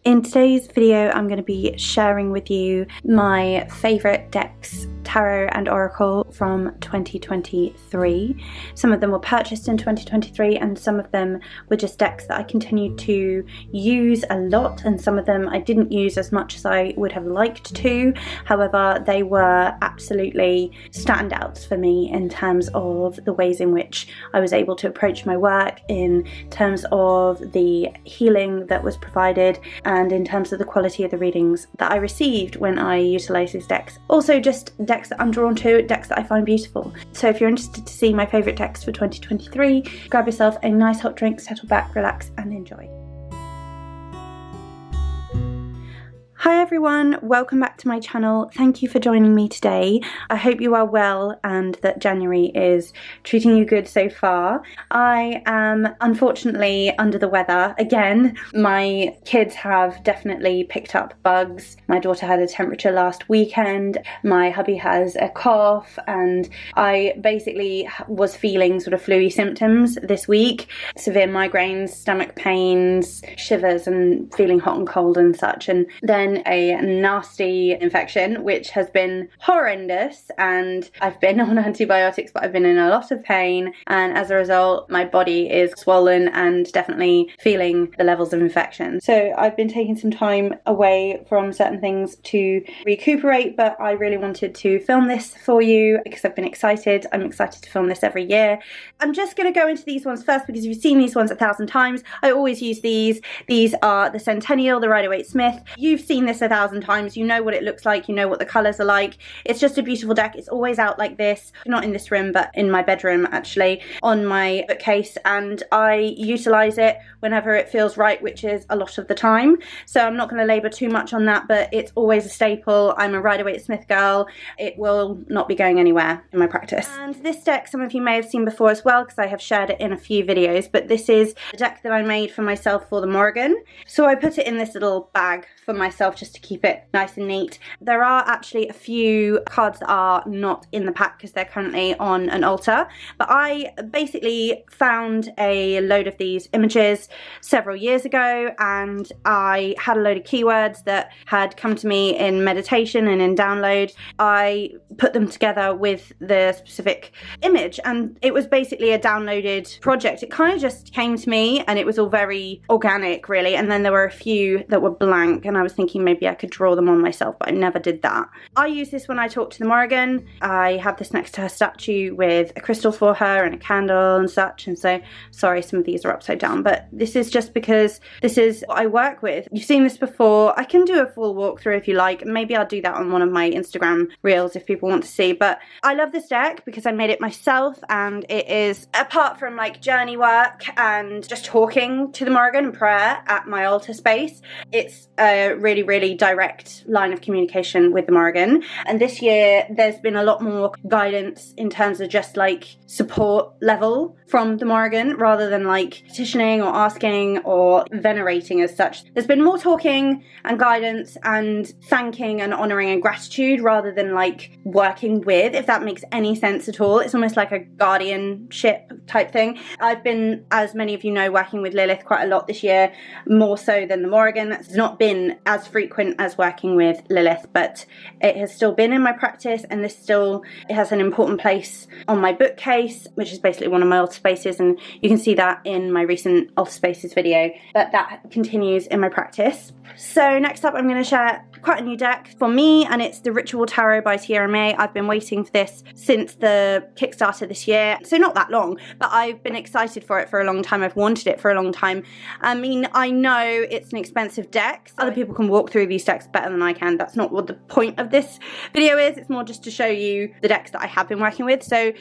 In today's video, I'm going to be sharing with you my favourite decks, tarot and oracle from 2023. Some of them were purchased in 2023 and some of them were just decks that I continued to use a lot, and some of them I didn't use as much as I would have liked to. However, they were absolutely standouts for me in terms of the ways in which I was able to approach my work, in terms of the healing that was provided, and in terms of the quality of the readings that I received when I utilised these decks. Also just decks that I'm drawn to, decks that I find beautiful. So if you're interested to see my favourite decks for 2023, grab yourself a nice hot drink, settle back, relax and enjoy. Hi everyone, welcome back to my channel. Thank you for joining me today. I hope you are well and that January is treating you good so far. I am unfortunately under the weather again. My kids have definitely picked up bugs. My daughter had a temperature last weekend. My hubby has a cough, and I basically was feeling sort of flu-y symptoms this week. Severe migraines, stomach pains, shivers and feeling hot and cold and such. And then a nasty infection which has been horrendous, and I've been on antibiotics, but I've been in a lot of pain, and as a result my body is swollen and definitely feeling the levels of infection. So I've been taking some time away from certain things to recuperate, but I really wanted to film this for you because I've been excited. I'm excited to film this every year. I'm just going to go into these ones first because you've seen these ones 1,000 times. I always use these. These are the Centennial, the Rider-Waite Smith. You've seen this 1,000 times. You know what it looks like. You know what the colours are like. It's just a beautiful deck. It's always out like this. Not in this room, but in my bedroom actually, on my bookcase, and I utilise it whenever it feels right, which is a lot of the time. So I'm not going to labour too much on that, but it's always a staple. I'm a Rider-Waite Smith girl. It will not be going anywhere in my practice. And this deck some of you may have seen before as well because I have shared it in a few videos, but this is the deck that I made for myself for the Morrigan. So I put it in this little bag for myself just to keep it nice and neat. There are actually a few cards that are not in the pack because they're currently on an altar, but I basically found a load of these images several years ago, and I had a load of keywords that had come to me in meditation and in download. I put them together with the specific image, and it was basically a downloaded project. It kind of just came to me and it was all very organic really, and then there were a few that were blank and I was thinking maybe I could draw them on myself, but I never did that. I use this when I talk to the Morrigan. I have this next to her statue with a crystal for her and a candle and such, and so sorry some of these are upside down, but this is just because this is what I work with. You've seen this before. I can do a full walkthrough if you like. Maybe I'll do that on one of my Instagram reels if people want to see, but I love this deck because I made it myself, and it is, apart from like journey work and just talking to the Morrigan and prayer at my altar space, it's a really direct line of communication with the Morrigan. And this year there's been a lot more guidance in terms of just like support level from the Morrigan rather than like petitioning or asking or venerating as such. There's been more talking and guidance and thanking and honouring and gratitude rather than like working with, if that makes any sense at all. It's almost like a guardianship type thing. I've been, as many of you know, working with Lilith quite a lot this year, more so than the Morrigan. It's not been as frequent as working with Lilith, but it has still been in my practice, and this still, it has an important place on my bookcase, which is basically one of my altar spaces, and you can see that in my recent altar spaces video, but that continues in my practice. So next up I'm going to share quite a new deck for me, and it's the Ritual Tarot by Tierra May. I've been waiting for this since the Kickstarter this year, so not that long, but I've been excited for it for a long time. I've wanted it for a long time. I mean, I know it's an expensive deck. Other people can walk through these decks better than I can. That's not what the point of this video is. It's more just to show you the decks that I have been working with. So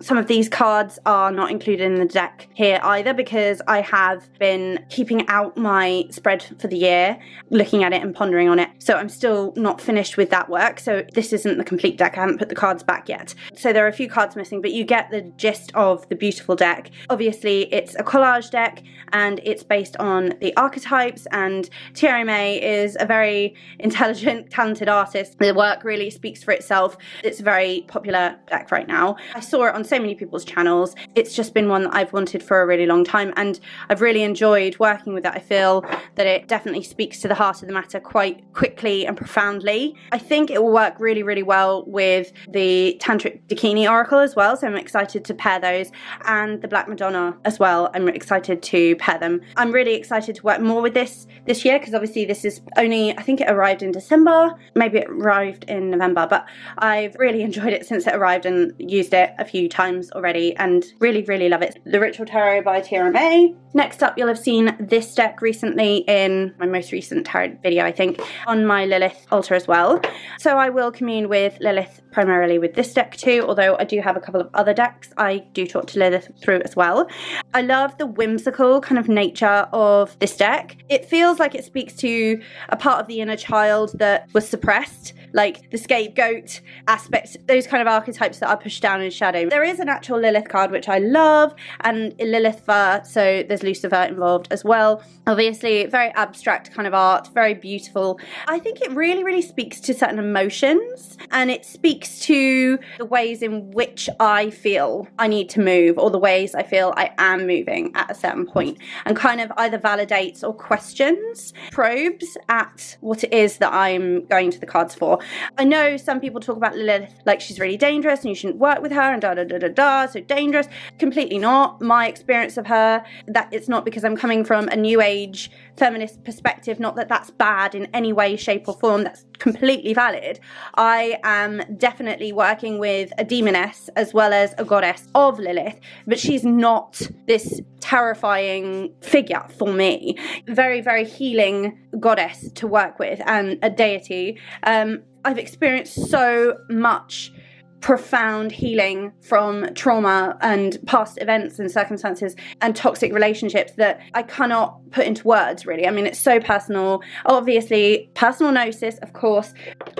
some of these cards are not included in the deck here either because I have been keeping out my spread for the year, looking at it and pondering on it. So I'm still not finished with that work. So this isn't the complete deck. I haven't put the cards back yet. So there are a few cards missing, but you get the gist of the beautiful deck. Obviously, it's a collage deck and it's based on the archetypes, and Tierra May is a very intelligent, talented artist. The work really speaks for itself. It's a very popular deck right now. I saw it on so many people's channels. It's just been one that I've wanted for a really long time, and I've really enjoyed working with it. I feel that it definitely speaks to the heart of the matter quite quickly and profoundly. I think it will work really, really well with the Tantric Dakini Oracle as well, so I'm excited to pair those, and the Black Madonna as well. I'm excited to pair them. I'm really excited to work more with this year, because obviously this is only, I think it arrived in December, maybe it arrived in November, but I've really enjoyed it since it arrived and used it a few times already and really, really love it. The Ritual Tarot by Tierra May. Next up, you'll have seen this deck recently in my most recent tarot video, I think, on my Lilith altar as well. So I will commune with Lilith primarily with this deck too, although I do have a couple of other decks I do talk to Lilith through as well. I love the whimsical kind of nature of this deck. It feels like it speaks to a part of the inner child that was suppressed, like the scapegoat aspect, those kind of archetypes that are pushed down in shadow. There is an actual Lilith card which I love, and Lilith fur, so there's Lucifer involved as well. Obviously very abstract kind of art, very beautiful. I think it really, really speaks to certain emotions, and it speaks to the ways in which I feel I need to move, or the ways I feel I am moving at a certain point, and kind of either validates or questions, probes at what it is that I'm going to the cards for. I know some people talk about Lilith like she's really dangerous and you shouldn't work with her and da da da da da, so dangerous. Completely not. My experience of her, that it's not because I'm coming from a new age feminist perspective, not that that's bad in any way, shape or form, that's completely valid. I am definitely working with a demoness as well as a goddess of Lilith, but she's not this terrifying figure for me. Very, very healing goddess to work with, and a deity. I've experienced so much profound healing from trauma and past events and circumstances and toxic relationships that I cannot put into words, really. I mean, it's so personal. Obviously, personal gnosis, of course,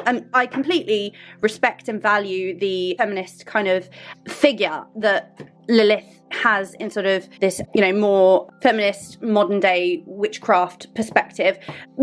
and I completely respect and value the feminist kind of figure that Lilith has in sort of this, you know, more feminist modern day witchcraft perspective,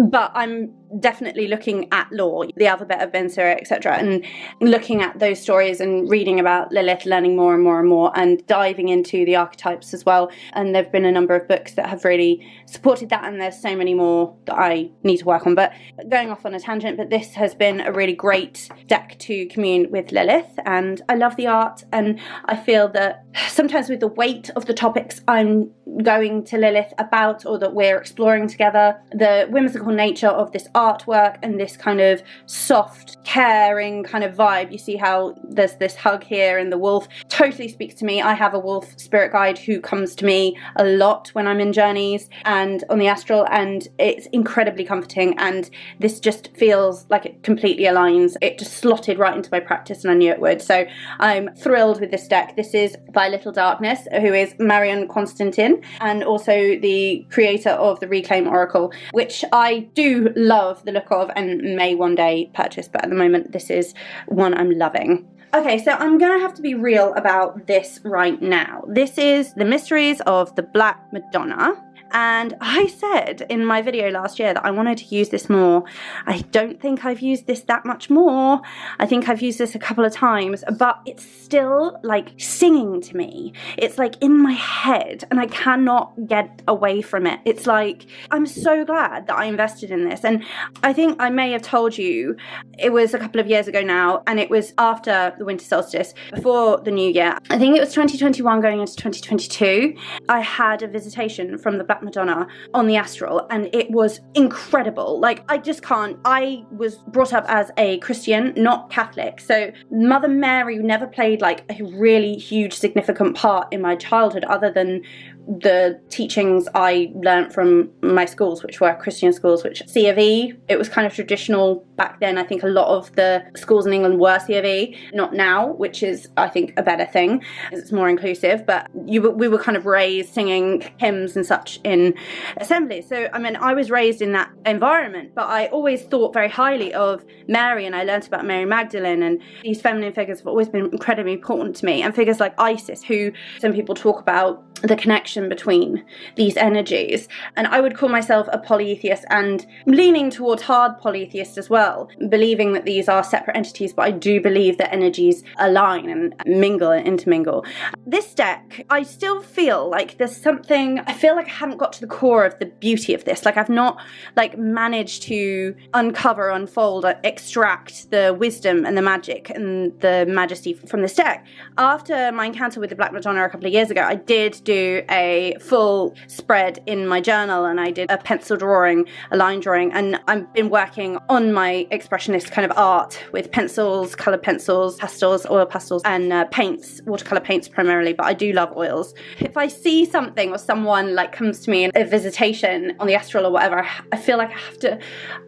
but I'm definitely looking at lore, the alphabet of Ben Sira, etc., and looking at those stories and reading about Lilith, learning more and more and more, and diving into the archetypes as well. And there've been a number of books that have really supported that, and there's so many more that I need to work on. But going off on a tangent, but this has been a really great deck to commune with Lilith, and I love the art, and I feel that sometimes with the weight of the topics I'm going to Lilith about, or that we're exploring together, the whimsical nature of this artwork and this kind of soft, caring kind of vibe. You see how there's this hug here, and the wolf totally speaks to me. I have a wolf spirit guide who comes to me a lot when I'm in journeys and on the astral, and it's incredibly comforting, and this just feels like it completely aligns. It just slotted right into my practice, and I knew it would. So I'm thrilled with this deck. This is by Little Darkness, who is Marion Constantin, and also the creator of the Reclaim Oracle, which I do love the look of and may one day purchase, but at the moment this is one I'm loving. Okay, so I'm gonna have to be real about this right now. This is The Mysteries of the Black Madonna. And I said in my video last year that I wanted to use this more. I don't think I've used this that much more. I think I've used this a couple of times, but it's still like singing to me. It's like in my head and I cannot get away from it. It's like, I'm so glad that I invested in this. And I think I may have told you, it was a couple of years ago now, and it was after the winter solstice, before the new year. I think it was 2021 going into 2022. I had a visitation from the Black Madonna on the astral, and it was incredible. Like, I just can't. I was brought up as a Christian, not Catholic, so Mother Mary never played like a really huge significant part in my childhood, other than the teachings I learnt from my schools, which were Christian schools, which C of E. It was kind of traditional back then. I think a lot of the schools in England were C of E, not now, which is, I think, a better thing. It's more inclusive, but we were kind of raised singing hymns and such in assembly. So, I mean, I was raised in that environment, but I always thought very highly of Mary, and I learnt about Mary Magdalene, and these feminine figures have always been incredibly important to me, and figures like Isis, who some people talk about the connection connection between these energies. And I would call myself a polytheist, and leaning towards hard polytheist as well, believing that these are separate entities, but I do believe that energies align and mingle and intermingle. This deck, I still feel like there's something, I feel like I haven't got to the core of the beauty of this. Like I've not like managed to uncover, unfold, extract the wisdom and the magic and the majesty from this deck. After my encounter with the Black Madonna a couple of years ago, I did do a full spread in my journal, and I did a pencil drawing, a line drawing, and I've been working on my expressionist kind of art with pencils, coloured pencils, pastels, oil pastels, and paints, watercolour paints primarily, but I do love oils. If I see something or someone like comes to me in a visitation on the astral or whatever, I feel like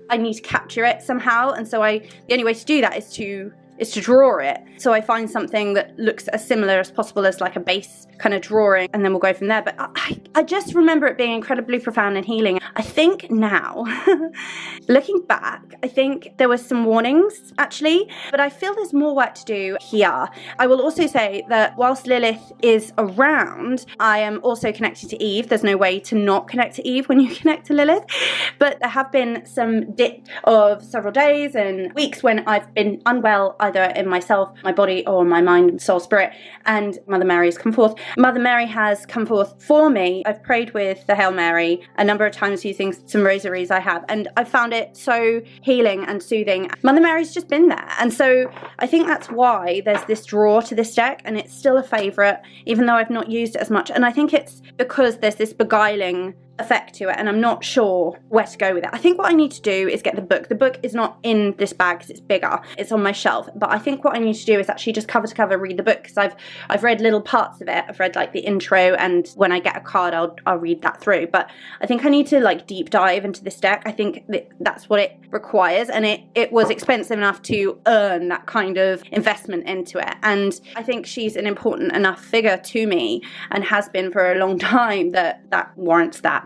I need to capture it somehow, and so the only way to do that is to draw it. So I find something that looks as similar as possible as like a base kind of drawing, and then we'll go from there. But I just remember it being incredibly profound and healing. I think now, looking back, I think there were some warnings actually, but I feel there's more work to do here. I will also say that whilst Lilith is around, I am also connected to Eve. There's no way to not connect to Eve when you connect to Lilith, but there have been some dip of several days and weeks when I've been unwell, either in myself, my body, or my mind, soul, spirit, and Mother Mary has come forth. Mother Mary has come forth for me. I've prayed with the Hail Mary a number of times using some rosaries I have, and I found it so healing and soothing. Mother Mary's just been there, and so I think that's why there's this draw to this deck, and it's still a favourite, even though I've not used it as much. And I think it's because there's this beguiling effect to it, and I'm not sure where to go with it. I think what I need to do is get the book. The book is not in this bag because it's bigger. It's on my shelf. But I think what I need to do is actually just cover to cover read the book, because I've read little parts of it. I've read like the intro, and when I get a card I'll read that through. But I think I need to like deep dive into this deck. I think that's what it requires, and it was expensive enough to earn that kind of investment into it. And I think she's an important enough figure to me, and has been for a long time, that warrants that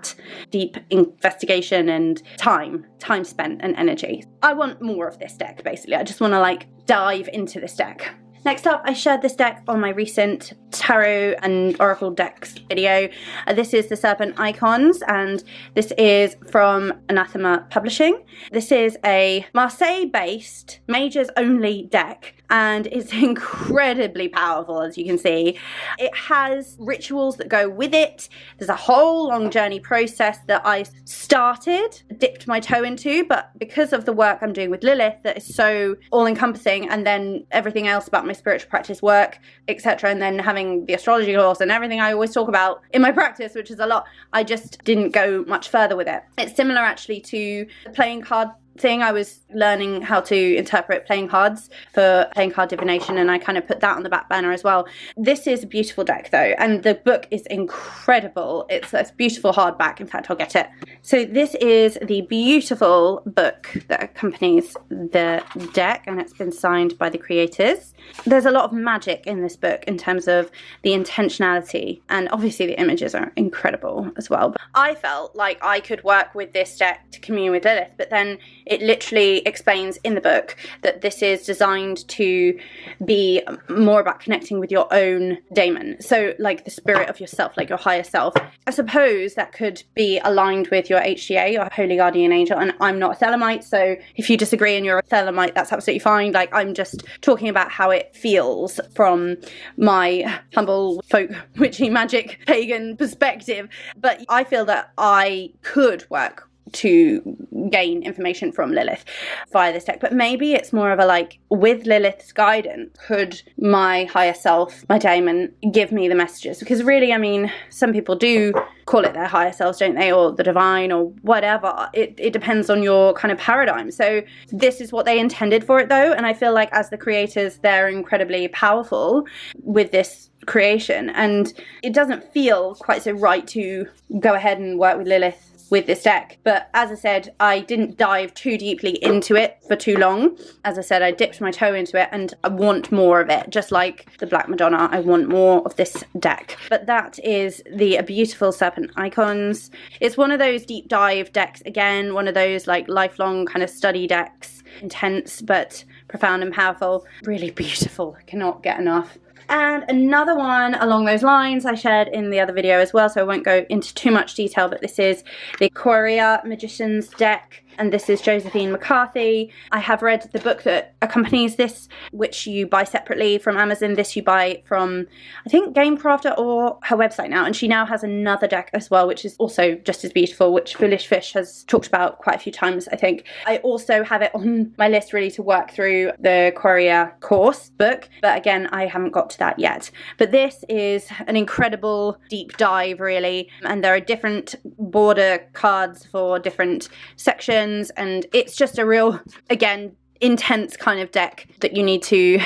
deep investigation and time spent and energy. I want more of this deck, basically. I just want to like dive into this deck. Next up, I shared this deck on my recent tarot and oracle decks video. This is the Serpent Icons, and this is from Anathema Publishing. This is a Marseille-based mages only deck, and it's incredibly powerful, as you can see. It has rituals that go with it. There's a whole long journey process that I started, dipped my toe into, but because of the work I'm doing with Lilith that is so all-encompassing, and then everything else about my spiritual practice work, etc., and then having the astrology course and everything I always talk about in my practice, which is a lot, I just didn't go much further with it. It's similar actually to the playing card thing. I was learning how to interpret playing cards for playing card divination, and I kind of put that on the back burner as well. This is a beautiful deck though, and the book is incredible. It's a beautiful hardback. In fact, I'll get it. So this is the beautiful book that accompanies the deck, and it's been signed by the creators. There's a lot of magic in this book in terms of the intentionality, and obviously the images are incredible as well. But I felt like I could work with this deck to commune with Lilith, but then it literally explains in the book that this is designed to be more about connecting with your own daemon. So like the spirit of yourself, like your higher self. I suppose that could be aligned with your HGA, your Holy Guardian Angel, and I'm not a Thelemite, so if you disagree and you're a Thelemite, that's absolutely fine. Like, I'm just talking about how it feels from my humble folk witchy magic pagan perspective. But I feel that I could work to gain information from Lilith via this deck, but maybe it's more of a like, with Lilith's guidance, could my higher self, my daemon, give me the messages? Because really, I mean, some people do call it their higher selves, don't they, or the divine, or whatever. It depends on your kind of paradigm. So this is what they intended for it though, and I feel like as the creators, they're incredibly powerful with this creation, and it doesn't feel quite so right to go ahead and work with Lilith with this deck. But as I said, I didn't dive too deeply into it for too long. As I said, I dipped my toe into it, and I want more of it. Just like the Black Madonna, I want more of this deck. But that is the beautiful Serpent Icons. It's one of those deep dive decks, again, one of those like lifelong kind of study decks. Intense but profound and powerful. Really beautiful. I cannot get enough. And another one along those lines I shared in the other video as well, so I won't go into too much detail, but this is the Courier Magician's deck, and this is Josephine McCarthy. I have read the book that accompanies this, which you buy separately from Amazon. This you buy from, I think, Gamecrafter or her website now, and she now has another deck as well, which is also just as beautiful, which Foolish Fish has talked about quite a few times, I think. I also have it on my list really to work through the Courier course book, but again, I haven't got to that yet. But this is an incredible deep dive, really, and there are different border cards for different sections, and it's just a real, again, intense kind of deck that you need to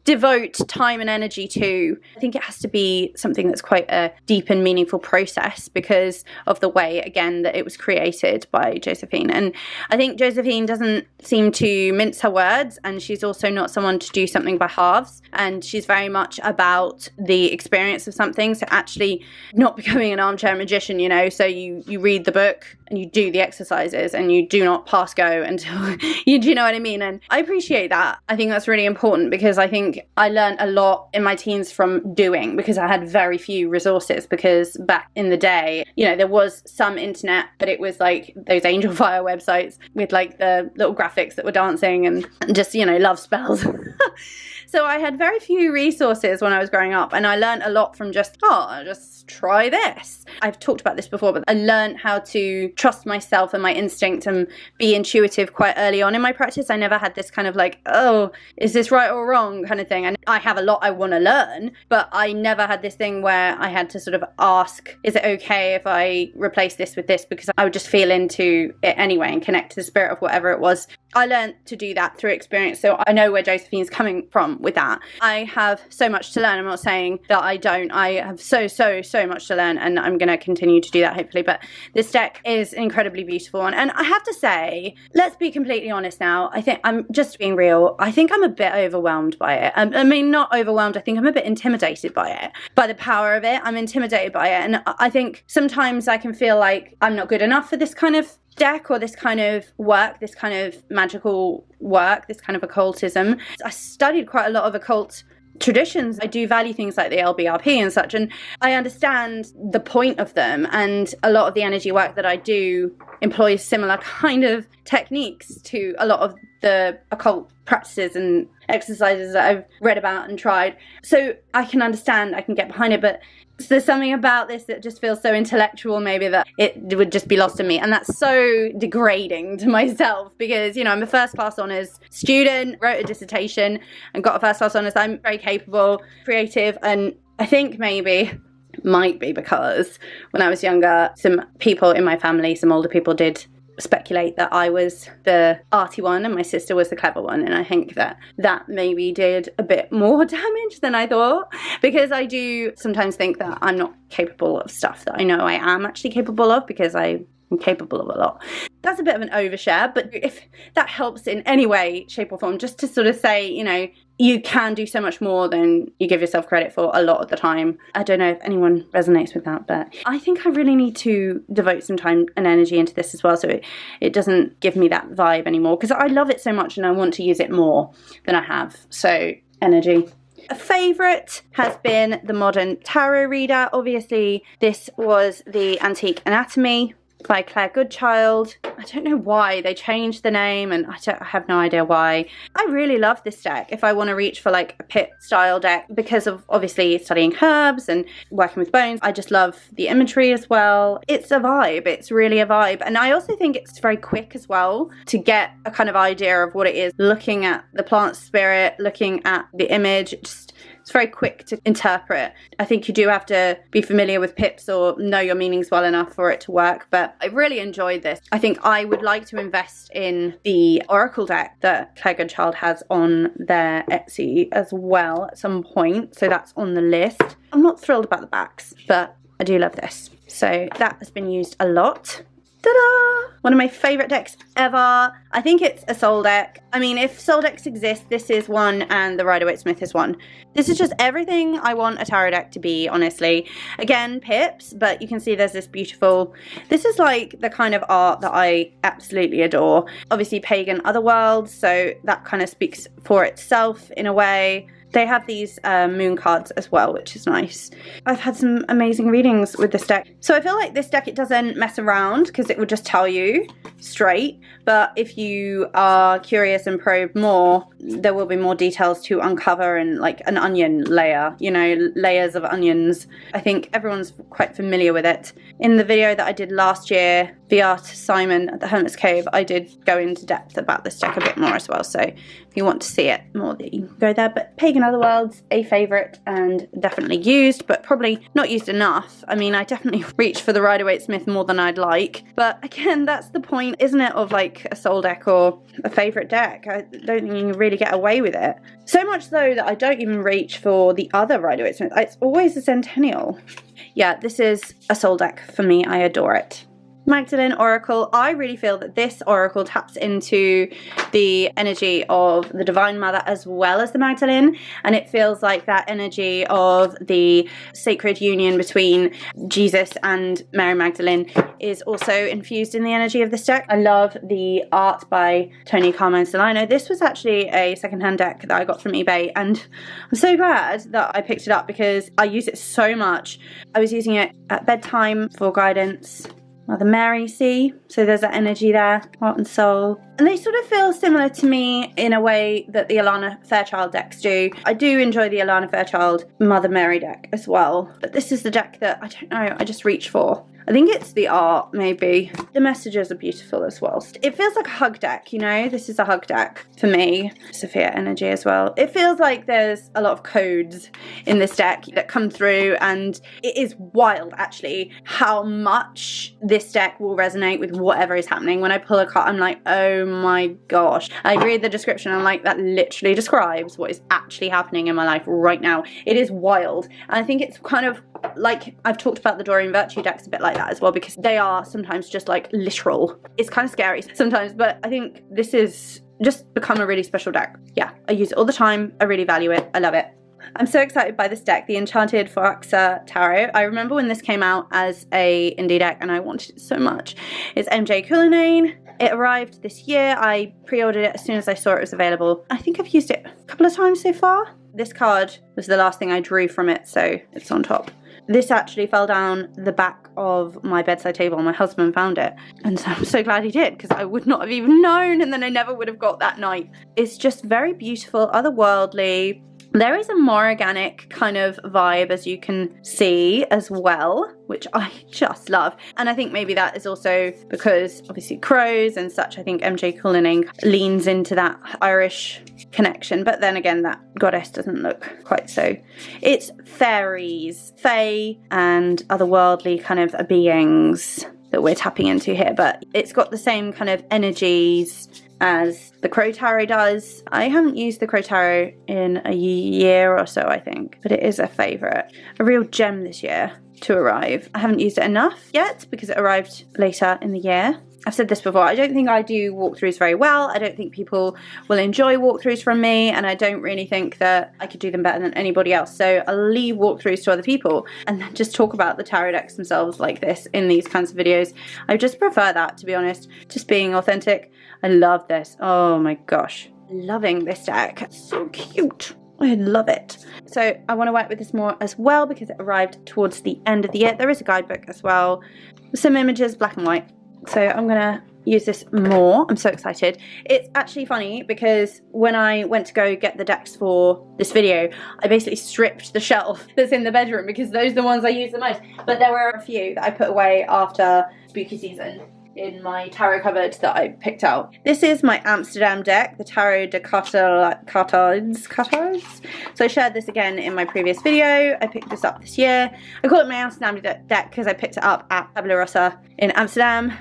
devote time and energy to. I think it has to be something that's quite a deep and meaningful process because of the way, again, that it was created by Josephine. And I think Josephine doesn't seem to mince her words, and she's also not someone to do something by halves, and she's very much about the experience of something, so actually not becoming an armchair magician, you know, so you read the book and you do the exercises and you do not pass go until you do, you know what I mean? And I appreciate that. I think that's really important because I think I learned a lot in my teens from doing, because I had very few resources, because back in the day, you know, there was some internet, but it was like those Angel Fire websites with like the little graphics that were dancing and just, you know, love spells. So I had very few resources when I was growing up, and I learned a lot from just try this. I've talked about this before, but I learned how to trust myself and my instinct and be intuitive quite early on in my practice. I never had this kind of like, oh, is this right or wrong kind of thing. And I have a lot I want to learn, but I never had this thing where I had to sort of ask, is it okay if I replace this with this? Because I would just feel into it anyway and connect to the spirit of whatever it was. I learned to do that through experience, so I know where Josephine's coming from with that. I have so much to learn. I'm not saying that I don't. I have so much to learn, and I'm going to continue to do that, hopefully. But this deck is an incredibly beautiful one, and I have to say, let's be completely honest now. I think I'm just being real. I think I'm a bit overwhelmed by it. I mean, not overwhelmed. I think I'm a bit intimidated by it, by the power of it. I'm intimidated by it, and I think sometimes I can feel like I'm not good enough for this kind of deck or this kind of work, this kind of magical work, this kind of occultism. I studied quite a lot of occult traditions. I do value things like the LBRP and such, and I understand the point of them, and a lot of the energy work that I do employs similar kind of techniques to a lot of the occult practices and exercises that I've read about and tried. So I can understand, I can get behind it, but there's something about this that just feels so intellectual maybe that it would just be lost in me, and that's so degrading to myself because, you know, I'm a first class honours student, wrote a dissertation and got a first class honours. I'm very capable, creative, and I think might be because when I was younger, some people in my family, some older people, did speculate that I was the arty one and my sister was the clever one, and I think that maybe did a bit more damage than I thought, because I do sometimes think that I'm not capable of stuff that I know I am actually capable of, because I'm capable of a lot. That's a bit of an overshare, but if that helps in any way, shape or form, just to sort of say, you know, you can do so much more than you give yourself credit for a lot of the time. I don't know if anyone resonates with that, but I think I really need to devote some time and energy into this as well, so it doesn't give me that vibe anymore, because I love it so much and I want to use it more than I have. So, energy. A favourite has been the Modern Tarot Reader. Obviously, this was the Antique Anatomy by Claire Goodchild. I don't know why they changed the name, and I have no idea why. I really love this deck if I want to reach for like a pit style deck, because of obviously studying herbs and working with bones. I just love the imagery as well. It's a vibe. It's really a vibe, and I also think it's very quick as well to get a kind of idea of what it is. Looking at the plant spirit, looking at the image, it's very quick to interpret. I think you do have to be familiar with pips or know your meanings well enough for it to work, but I really enjoyed this. I think I would like to invest in the Oracle deck that Claire Goodchild has on their Etsy as well at some point, so that's on the list. I'm not thrilled about the backs, but I do love this. So that has been used a lot. Ta-da! One of my favourite decks ever. I think it's a soul deck. I mean, if soul decks exist, this is one, and the Rider-Waite-Smith is one. This is just everything I want a tarot deck to be, honestly. Again, pips, but you can see there's this beautiful... This is like the kind of art that I absolutely adore. Obviously, pagan otherworlds, so that kind of speaks for itself in a way. They have these moon cards as well, which is nice. I've had some amazing readings with this deck. So I feel like this deck, it doesn't mess around because it will just tell you straight. But if you are curious and probe more, there will be more details to uncover, and like an onion layer, you know, layers of onions. I think everyone's quite familiar with it. In the video that I did last year, the art Simon at the Hermit's Cave, I did go into depth about this deck a bit more as well. So if you want to see it more, you can go there. But Pagan Otherworlds, a favourite and definitely used, but probably not used enough. I mean, I definitely reach for the Rider-Waite Smith more than I'd like. But again, that's the point, isn't it, of like a soul deck or a favourite deck. I don't think you can really get away with it. So much so that I don't even reach for the other Rider-Waite Smith. It's always a Centennial. Yeah, this is a soul deck for me. I adore it. Magdalene Oracle. I really feel that this Oracle taps into the energy of the Divine Mother as well as the Magdalene, and it feels like that energy of the sacred union between Jesus and Mary Magdalene is also infused in the energy of this deck. I love the art by Tony Carmine Solano. This was actually a secondhand deck that I got from eBay, and I'm so glad that I picked it up because I use it so much. I was using it at bedtime for guidance. Mother Mary, see? So there's that energy there, heart and soul. And they sort of feel similar to me in a way that the Alana Fairchild decks do. I do enjoy the Alana Fairchild Mother Mary deck as well. But this is the deck that, I don't know, I just reach for. I think it's the art, maybe. The messages are beautiful as well. It feels like a hug deck, you know? This is a hug deck for me. Sophia energy as well. It feels like there's a lot of codes in this deck that come through, and it is wild, actually, how much this deck will resonate with whatever is happening. When I pull a card, I'm like, oh my gosh. I read the description, I'm like, that literally describes what is actually happening in my life right now. It is wild. And I think it's kind of like, I've talked about the Doreen Virtue decks a bit like that as well, because they are sometimes just like literal. It's kind of scary sometimes, but I think this is just become a really special deck. Yeah, I use it all the time. I really value it. I love it. I'm so excited by this deck, the Enchanted Phoraxa Tarot. I remember when this came out as a indie deck and I wanted it so much. It's MJ Cullinane. It arrived this year. I pre-ordered it as soon as I saw it was available. I think I've used it a couple of times so far. This card was the last thing I drew from it, so it's on top. This actually fell down the back of my bedside table. My husband found it, and so I'm so glad he did, because I would not have even known, and then I never would have got that night. It's just very beautiful, otherworldly. There is a Morriganic kind of vibe, as you can see as well, which I just love. And I think maybe that is also because obviously crows and such. I think MJ Cullinane leans into that Irish connection, but then again, that goddess doesn't look quite so. It's fairies, fae, and otherworldly kind of beings that we're tapping into here, but it's got the same kind of energies as the Crow Tarot does. I haven't used the Crow Tarot in a year or so, I think, but it is a favourite. A real gem this year to arrive. I haven't used it enough yet because it arrived later in the year. I've said this before, I don't think I do walkthroughs very well. I don't think people will enjoy walkthroughs from me, and I don't really think that I could do them better than anybody else. So I'll leave walkthroughs to other people and then just talk about the tarot decks themselves like this in these kinds of videos. I just prefer that, to be honest, just being authentic. I love this. Oh my gosh. Loving this deck. It's so cute. I love it. So I want to work with this more as well because it arrived towards the end of the year. There is a guidebook as well with some images, black and white. So I'm gonna use this more. I'm so excited. It's actually funny because when I went to go get the decks for this video, I basically stripped the shelf that's in the bedroom because those are the ones I use the most. But there were a few that I put away after spooky season in my tarot cupboard that I picked out. This is my Amsterdam deck, the Tarot de Cartards. So I shared this again in my previous video. I picked this up this year. I call it my Amsterdam deck because I picked it up at Tabula Rossa in Amsterdam.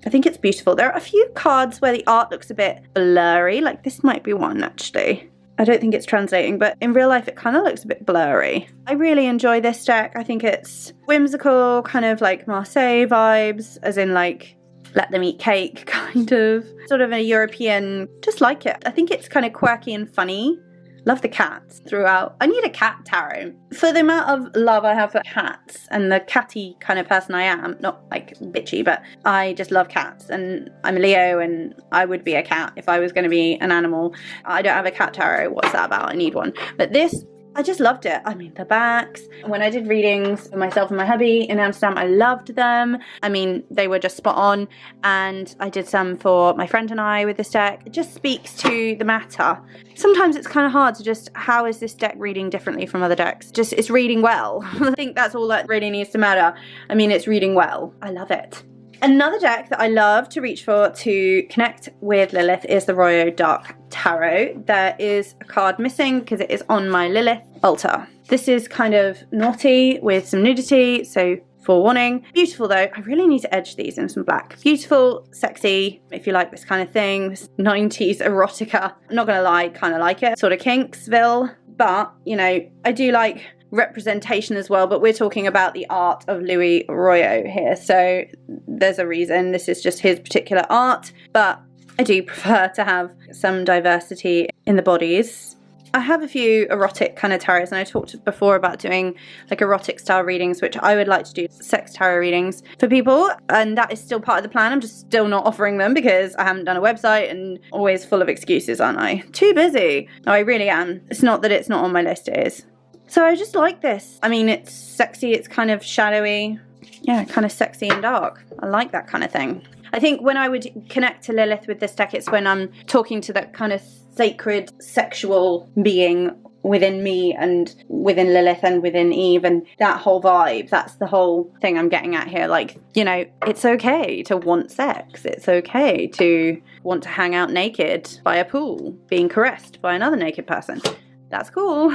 I think it's beautiful. There are a few cards where the art looks a bit blurry, like this might be one actually. I don't think it's translating, but in real life it kind of looks a bit blurry. I really enjoy this deck. I think it's whimsical, kind of like Marseille vibes, as in like let them eat cake, kind of. Sort of a European, just like it. I think it's kind of quirky and funny. love the cats throughout. I need a cat tarot. For the amount of love I have for cats and the catty kind of person I am, not like bitchy, but I just love cats, and I'm a Leo and I would be a cat if I was going to be an animal. I don't have a cat tarot. What's that about? I need one. But this, I just loved it. I mean, the backs. When I did readings for myself and my hubby in Amsterdam, I loved them. I mean, they were just spot on. And I did some for my friend and I with this deck. It just speaks to the matter. Sometimes it's kind of hard to just, how is this deck reading differently from other decks? Just, it's reading well. I think that's all that really needs to matter. I mean, it's reading well. I love it. Another deck that I love to reach for to connect with Lilith is the Royal Dark Tarot. There is a card missing because it is on my Lilith altar. This is kind of naughty with some nudity, so forewarning. Beautiful though. I really need to edge these in some black. Beautiful, sexy, if you like this kind of thing. This 90s erotica. I'm not gonna lie, kind of like it. Sort of Kinksville. But, you know, I do like representation as well, but we're talking about the art of Louis Royo here, so there's a reason. This is just his particular art, but I do prefer to have some diversity in the bodies. I have a few erotic kind of tarots, and I talked before about doing like erotic style readings, which I would like to do sex tarot readings for people, and that is still part of the plan. I'm just still not offering them because I haven't done a website and always full of excuses, aren't I? Too busy. No, I really am. It's not that it's not on my list, it is. So I just like this. I mean, it's sexy, it's kind of shadowy. Yeah, kind of sexy and dark. I like that kind of thing. I think when I would connect to Lilith with this deck, it's when I'm talking to that kind of sacred sexual being within me and within Lilith and within Eve, and that whole vibe. That's the whole thing I'm getting at here. Like, you know, it's okay to want sex. It's okay to want to hang out naked by a pool, being caressed by another naked person. That's cool.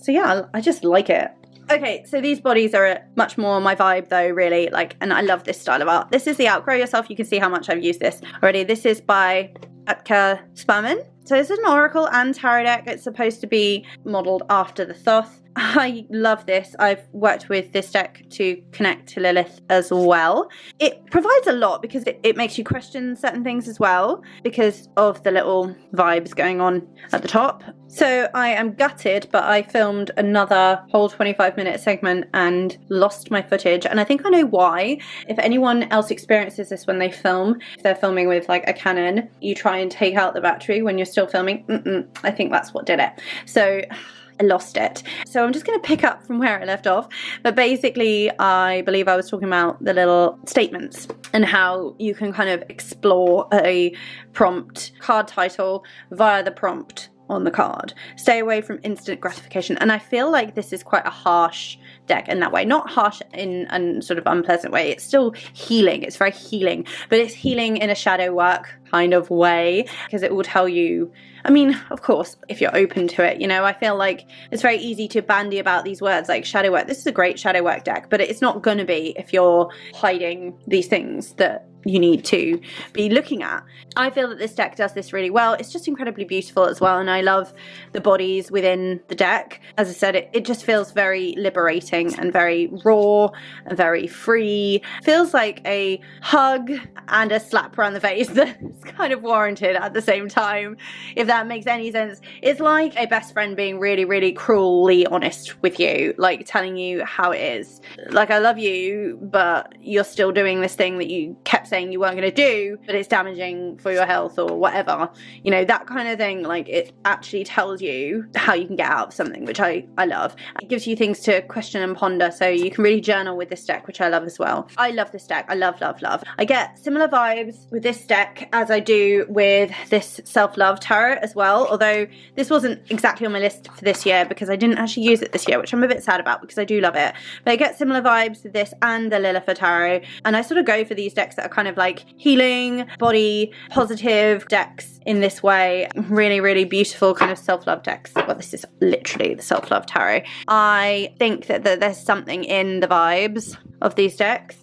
So yeah, I just like it. Okay, so these bodies are much more my vibe though, really, like, and I love this style of art. This is the Outgrow Yourself. You can see how much I've used this already. This is by Atka Spaman. So it's an oracle and tarot deck. It's supposed to be modelled after the Thoth. I love this. I've worked with this deck to connect to Lilith as well. It provides a lot because it makes you question certain things as well because of the little vibes going on at the top. So I am gutted, but I filmed another whole 25-minute segment and lost my footage, and I think I know why. If anyone else experiences this when they film, if they're filming with like a Canon, you try and take out the battery when you're still filming. I think that's what did it. So I lost it. So I'm just going to pick up from where I left off. But basically, I believe I was talking about the little statements and how you can kind of explore a prompt card title via the prompt on the card. Stay away from instant gratification. And I feel like this is quite a harsh deck in that way. Not harsh in a sort of unpleasant way. It's still healing. It's very healing. But it's healing in a shadow work kind of way, because it will tell you, I mean, of course, if you're open to it, you know, I feel like it's very easy to bandy about these words like shadow work. This is a great shadow work deck, but it's not going to be if you're hiding these things that you need to be looking at. I feel that this deck does this really well. It's just incredibly beautiful as well, and I love the bodies within the deck. As I said, it just feels very liberating and very raw and very free. Feels like a hug and a slap around the face that's kind of warranted at the same time, if that makes any sense. It's like a best friend being really, really cruelly honest with you, like telling you how it is. Like, I love you, but you're still doing this thing that you kept saying you weren't going to do, but it's damaging for your health or whatever, you know, that kind of thing. Like, it actually tells you how you can get out of something, which I love. It gives you things to question and ponder, so you can really journal with this deck, which I love as well. I love this deck. I love. I get similar vibes with this deck as I do with this self-love tarot as well, although this wasn't exactly on my list for this year because I didn't actually use it this year, which I'm a bit sad about because I do love it. But I get similar vibes with this and the Lilith tarot, and I sort of go for these decks that are kind of like healing, body, positive decks in this way. Really, really beautiful kind of self-love decks. Well, this is literally the self-love tarot. I think that there's something in the vibes of these decks.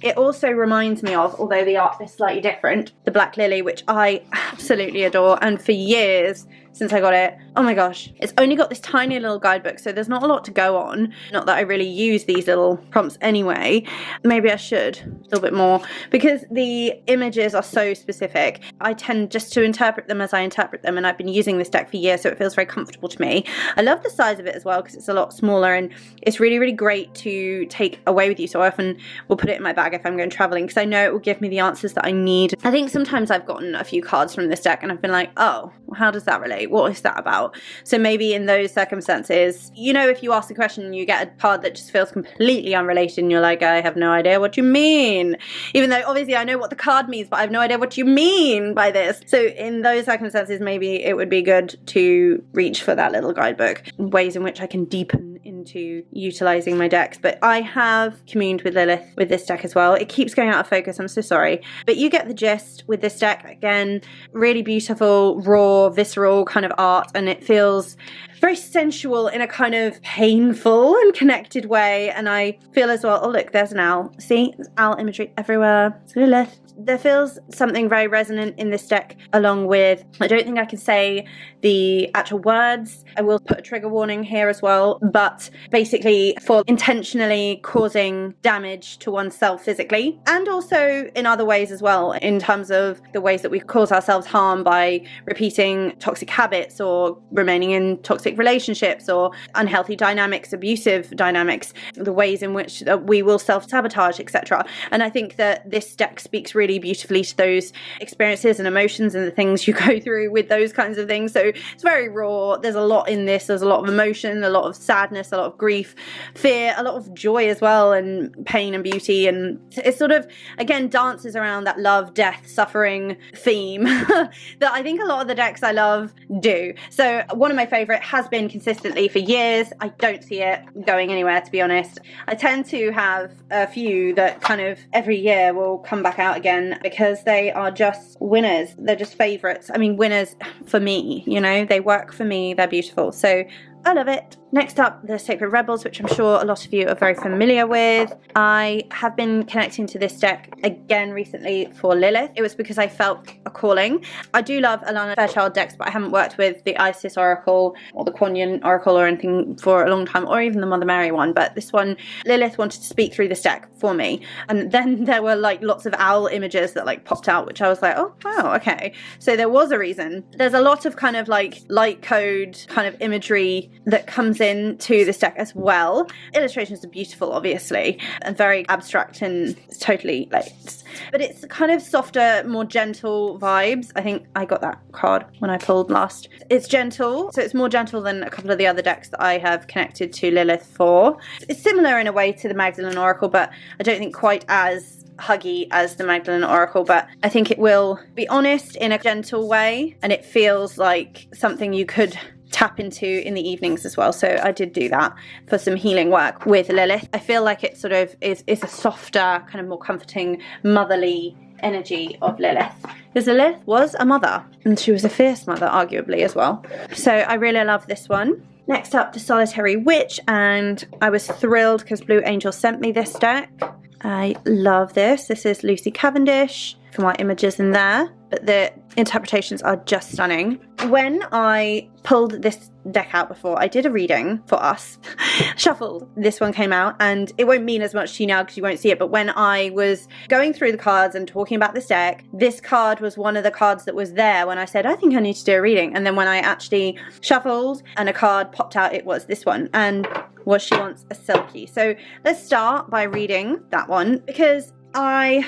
It also reminds me of, although the art is slightly different, the Black Lily, which I absolutely adore, and for years since I got it, Oh my gosh, it's only got this tiny little guidebook, so there's not a lot to go on. Not that I really use these little prompts anyway. Maybe I should a little bit more, because the images are so specific. I tend just to interpret them as I interpret them, and I've been using this deck for years, so it feels very comfortable to me. I love the size of it as well, because it's a lot smaller, and it's really, really great to take away with you. So I often will put it in my bag if I'm going traveling, because I know it will give me the answers that I need. I think sometimes I've gotten a few cards from this deck and I've been like, oh, how does that relate? What is that about? So maybe in those circumstances, you know, if you ask a question and you get a card that just feels completely unrelated and you're like, I have no idea what you mean. Even though obviously I know what the card means, but I have no idea what you mean by this. So in those circumstances, maybe it would be good to reach for that little guidebook. Ways in which I can deepen into utilizing my decks. But I have communed with Lilith with this deck as well. It keeps going out of focus, I'm so sorry. But you get the gist with this deck. Again, really beautiful, raw, visceral kind of art, and it feels very sensual in a kind of painful and connected way. And I feel as well, oh look, there's an owl. See, there's owl imagery everywhere. It's Lilith. There feels something very resonant in this deck, along with, I don't think I can say the actual words. I will put a trigger warning here as well, but basically for intentionally causing damage to oneself physically, and also in other ways as well, in terms of the ways that we cause ourselves harm by repeating toxic habits or remaining in toxic relationships or unhealthy dynamics, abusive dynamics, the ways in which we will self-sabotage, etc. And I think that this deck speaks really beautifully to those experiences and emotions and the things you go through with those kinds of things. So it's very raw. There's a lot in this. There's a lot of emotion, a lot of sadness, a lot of grief, fear, a lot of joy as well, and pain and beauty. And it sort of, again, dances around that love, death, suffering theme that I think a lot of the decks I love do. So one of my favorite has been consistently for years. I don't see it going anywhere, to be honest. I tend to have a few that kind of every year will come back out again, because they are just winners. They're just favorites. I mean, winners for me, you know, they work for me. They're beautiful. So I love it. Next up, the Sacred Rebels, which I'm sure a lot of you are very familiar with. I have been connecting to this deck again recently for Lilith. It was because I felt a calling. I do love Alana Fairchild decks, but I haven't worked with the Isis Oracle or the Quanyan Oracle or anything for a long time, or even the Mother Mary one. But this one, Lilith wanted to speak through this deck for me. And then there were like lots of owl images that like popped out, which I was like, oh, wow, okay. So there was a reason. There's a lot of kind of like light code kind of imagery that comes into this deck as well. Illustrations are beautiful, obviously, and very abstract and totally like, but it's kind of softer, more gentle vibes. I think I got that card when I pulled last. It's gentle, so it's more gentle than a couple of the other decks that I have connected to Lilith for. It's similar in a way to the Magdalene Oracle, but I don't think quite as huggy as the Magdalene Oracle, but I think it will be honest in a gentle way, and it feels like something you could tap into in the evenings as well. So I did do that for some healing work with Lilith. I feel like it sort of is a softer, kind of more comforting, motherly energy of Lilith, because Lilith was a mother, and she was a fierce mother arguably as well. So I really love this one. Next up, the Solitary Witch, and I was thrilled because Blue Angel sent me this deck. I love this. This is Lucy Cavendish. For my images in there, but the interpretations are just stunning. When I pulled this deck out before, I did a reading for us, shuffled. This one came out, and it won't mean as much to you now because you won't see it, but when I was going through the cards and talking about this deck, this card was one of the cards that was there when I said, I think I need to do a reading. And then when I actually shuffled and a card popped out, it was this one, and Was She Wants a Silky. So let's start by reading that one, because I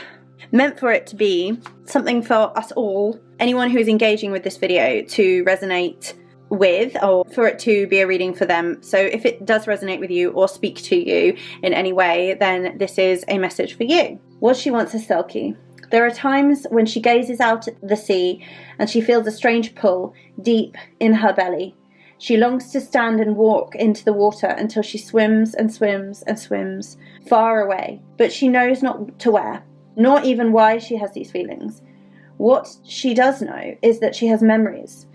meant for it to be something for us all, anyone who's engaging with this video, to resonate with, or for it to be a reading for them. So if it does resonate with you or speak to you in any way, then this is a message for you. Was She Wants a Silky. There are times when she gazes out at the sea and she feels a strange pull deep in her belly. She longs to stand and walk into the water until she swims and swims and swims far away, but she knows not to where, nor even why she has these feelings. What she does know is that she has memories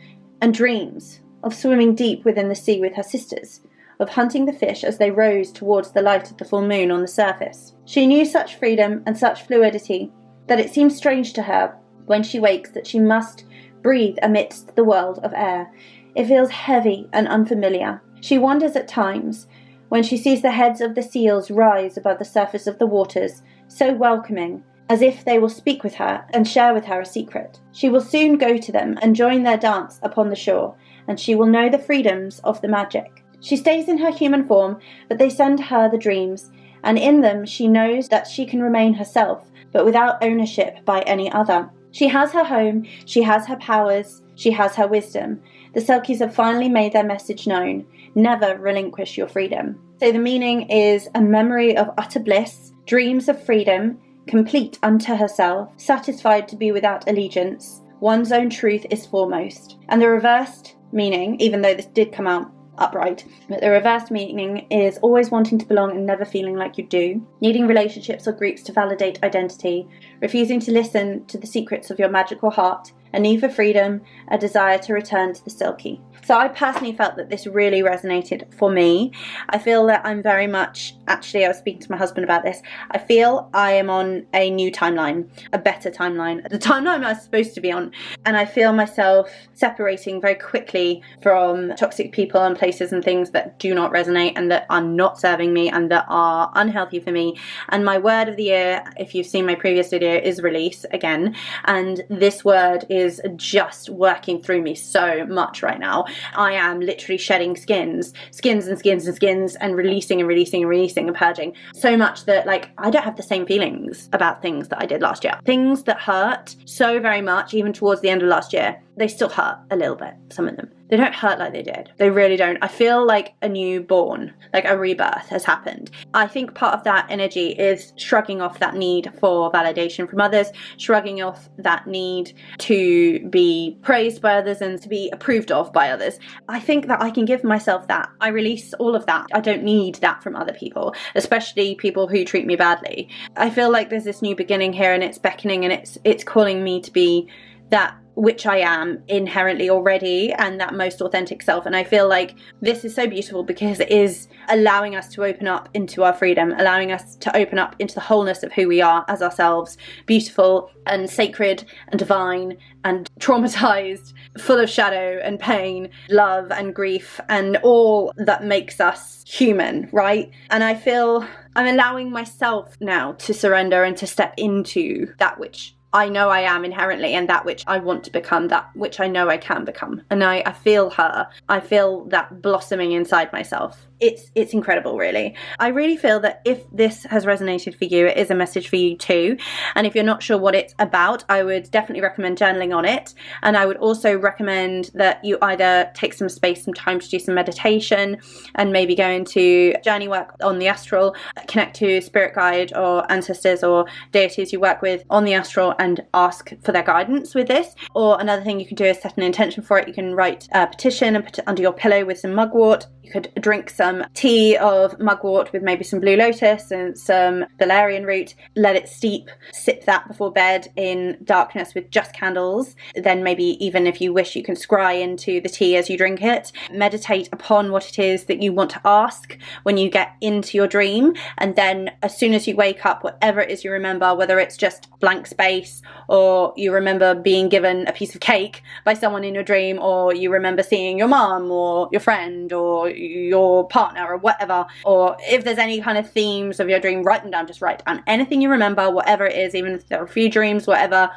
and dreams of swimming deep within the sea with her sisters, of hunting the fish as they rose towards the light of the full moon on the surface. She knew such freedom and such fluidity that it seems strange to her when she wakes that she must breathe amidst the world of air, It feels heavy and unfamiliar. She wonders at times when she sees the heads of the seals rise above the surface of the waters, so welcoming, as if they will speak with her and share with her a secret. She will soon go to them and join their dance upon the shore, and she will know the freedoms of the Magick. She stays in her human form, but they send her the dreams, and in them she knows that she can remain herself, but without ownership by any other. She has her home, she has her powers, she has her wisdom. The Selkies have finally made their message known. Never relinquish your freedom. So the meaning is a memory of utter bliss, dreams of freedom, complete unto herself, satisfied to be without allegiance. One's own truth is foremost. And the reversed meaning, even though this did come out upright, but the reversed meaning is always wanting to belong and never feeling like you do, needing relationships or groups to validate identity, refusing to listen to the secrets of your magical heart, a need for freedom, a desire to return to the Selkie. So I personally felt that this really resonated for me. I feel that I'm very much, actually I was speaking to my husband about this, I feel I am on a new timeline, a better timeline, the timeline I was supposed to be on, and I feel myself separating very quickly from toxic people and places and things that do not resonate and that are not serving me and that are unhealthy for me. And my word of the year, if you've seen my previous video, is release again, and this word is just working through me so much right now. I am literally shedding skins and releasing and purging so much that, like, I don't have the same feelings about things that I did last year. Things that hurt so very much, even towards the end of last year, they still hurt a little bit, some of them. They don't hurt like they did. They really don't. I feel like a newborn, like a rebirth has happened. I think part of that energy is shrugging off that need for validation from others, shrugging off that need to be praised by others and to be approved of by others. I think that I can give myself that. I release all of that. I don't need that from other people, especially people who treat me badly. I feel like there's this new beginning here, and it's beckoning, and it's calling me to be that which I am inherently already, and that most authentic self. And I feel like this is so beautiful because it is allowing us to open up into our freedom, allowing us to open up into the wholeness of who we are as ourselves, beautiful and sacred and divine and traumatized, full of shadow and pain, love and grief and all that makes us human, right? And I feel I'm allowing myself now to surrender and to step into that which I know I am inherently, and that which I want to become, that which I know I can become. And I feel her. I feel that blossoming inside myself. It's incredible, really. I really feel that if this has resonated for you, it is a message for you too. And if you're not sure what it's about, I would definitely recommend journaling on it. And I would also recommend that you either take some space, some time to do some meditation, and maybe go into journey work on the astral, connect to spirit guide or ancestors or deities you work with on the astral and ask for their guidance with this. Or another thing you can do is set an intention for it. You can write a petition and put it under your pillow with some mugwort. You could drink some tea of mugwort with maybe some blue lotus and some valerian root, let it steep, sip that before bed in darkness with just candles. Then maybe even if you wish, you can scry into the tea as you drink it. Meditate upon what it is that you want to ask when you get into your dream, and then as soon as you wake up, whatever it is you remember, whether it's just blank space or you remember being given a piece of cake by someone in your dream, or you remember seeing your mum or your friend or your partner or whatever, or if there's any kind of themes of your dream, write them down. Just write down anything you remember, whatever it is, even if there are a few dreams, whatever,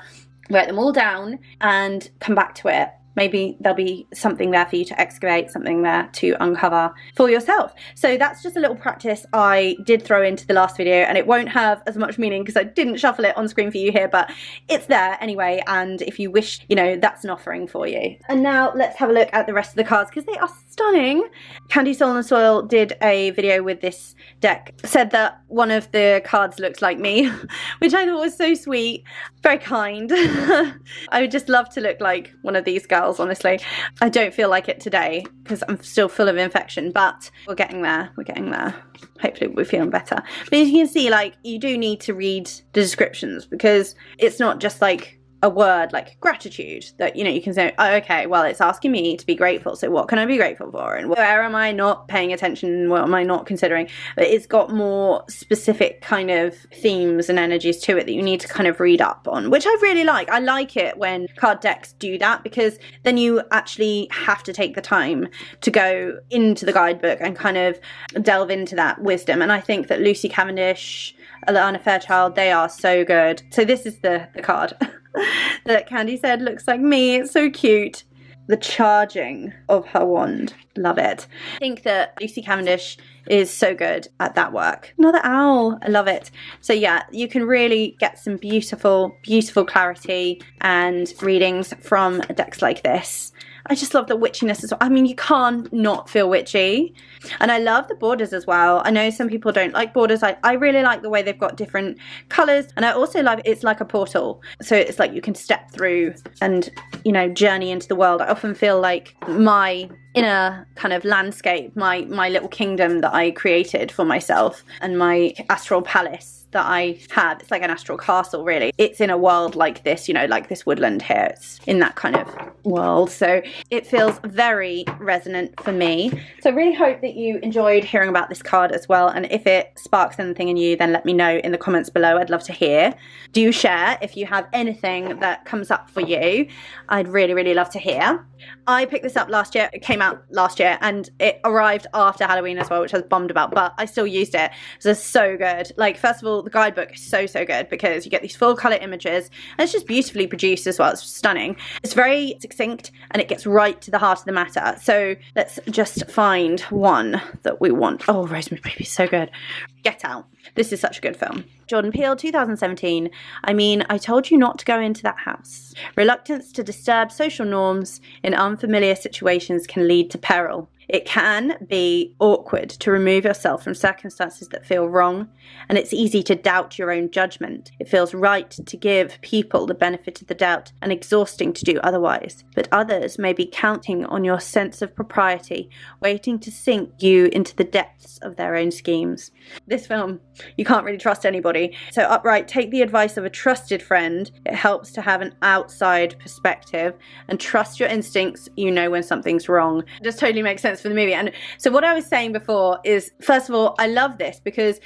write them all down and come back to it. Maybe there'll be something there for you to excavate, something there to uncover for yourself. So that's just a little practice I did throw into the last video, and it won't have as much meaning because I didn't shuffle it on screen for you here, but it's there anyway. And if you wish, you know, that's an offering for you. And now let's have a look at the rest of the cards because they are stunning. Candy Soul and Soil did a video with this deck, said that one of the cards looks like me, which I thought was so sweet, very kind. I would just love to look like one of these girls, honestly. I don't feel like it today because I'm still full of infection, but we're getting there. We're getting there. Hopefully we're feeling better. But as you can see, like, you do need to read the descriptions because it's not just like a word like gratitude that, you know, you can say, oh, okay, well, it's asking me to be grateful, so what can I be grateful for, and where am I not paying attention, what am I not considering? But it's got more specific kind of themes and energies to it that you need to kind of read up on, which I really like. I like it when card decks do that, because then you actually have to take the time to go into the guidebook and kind of delve into that wisdom. And I think that Lucy Cavendish, Alana Fairchild, they are so good. So this is the card that Candy said looks like me. It's so cute. The charging of her wand. Love it. I think that Lucy Cavendish is so good at that work. Another owl. I love it. So yeah, you can really get some beautiful, beautiful clarity and readings from decks like this. I just love the witchiness as well. I mean, you can't not feel witchy. And I love the borders as well. I know some people don't like borders. I really like the way they've got different colours. And I also love it's like a portal. So it's like you can step through and, you know, journey into the world. I often feel like my inner kind of landscape, my little kingdom that I created for myself, and my astral palace that I have, it's like an astral castle really. It's in a world like this, you know, like this woodland here. It's in that kind of world. So it feels very resonant for me. So I really hope that you enjoyed hearing about this card as well. And if it sparks anything in you, then let me know in the comments below. I'd love to hear. Do share if you have anything that comes up for you. I'd really, really love to hear. I picked this up last year. It came out last year and it arrived after Halloween as well, which I was bummed about, but I still used it. It's so good. Like, first of all, the guidebook is so good because you get these full color images and it's just beautifully produced as well. It's stunning. It's very succinct and it gets right to the heart of the matter. So let's just find one that we want. Oh, Rosemary's Baby is so good. Get Out. This is such a good film. Jordan Peele, 2017. I mean, I told you not to go into that house. Reluctance to disturb social norms in unfamiliar situations can lead to peril. It can be awkward to remove yourself from circumstances that feel wrong, and it's easy to doubt your own judgment. It feels right to give people the benefit of the doubt and exhausting to do otherwise. But others may be counting on your sense of propriety, waiting to sink you into the depths of their own schemes. This film, you can't really trust anybody. So upright, take the advice of a trusted friend. It helps to have an outside perspective and trust your instincts. You know when something's wrong. It just totally makes sense for the movie. And so what I was saying before is, first of all, I love this because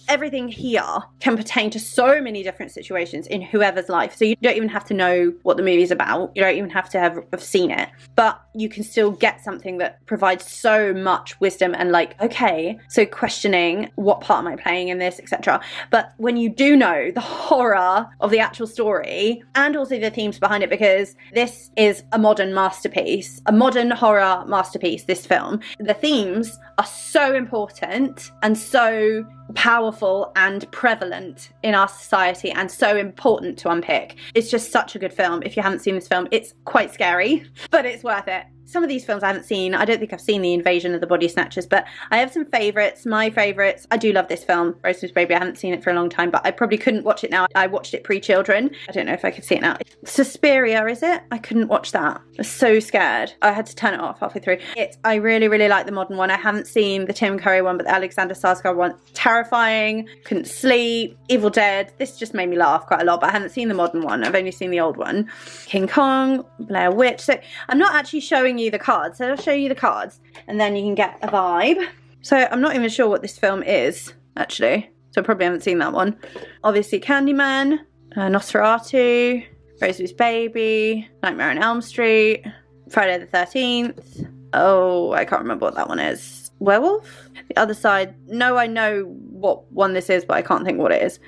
everything here can pertain to so many different situations in whoever's life. So you don't even have to know what the movie's about. You don't even have to have seen it. But you can still get something that provides so much wisdom and like, okay, so questioning what part am I playing in this, etc. But when you do know the horror of the actual story and also the themes behind it, because this is a modern masterpiece, a modern horror masterpiece, this film. The themes are so important and so powerful and prevalent in our society and so important to unpick. It's just such a good film. If you haven't seen this film, it's quite scary, but it's worth it. Some of these films I haven't seen. I don't think I've seen The Invasion of the Body Snatchers, but I have some favourites. My favourites, I do love this film, Rosemary's Baby. I haven't seen it for a long time, but I probably couldn't watch it now. I watched it pre-children. I don't know if I could see it now. Suspiria, is it? I couldn't watch that. I was so scared. I had to turn it off halfway through. I really, really like the modern one. I haven't seen the Tim Curry one, but the Alexander Skarsgård one. Terrifying. Couldn't sleep. Evil Dead. This just made me laugh quite a lot, but I haven't seen the modern one. I've only seen the old one. King Kong, Blair Witch. So I'm not actually showing you the cards, so I'll show you the cards and then you can get a vibe. So I'm not even sure what this film is actually, so I probably haven't seen that one. Obviously Candyman, Nosferatu, Rosemary's Baby, Nightmare on Elm Street, Friday the 13th. Oh, I can't remember what that one is. Werewolf? The Other Side. No, I know what one this is, but I can't think what it is.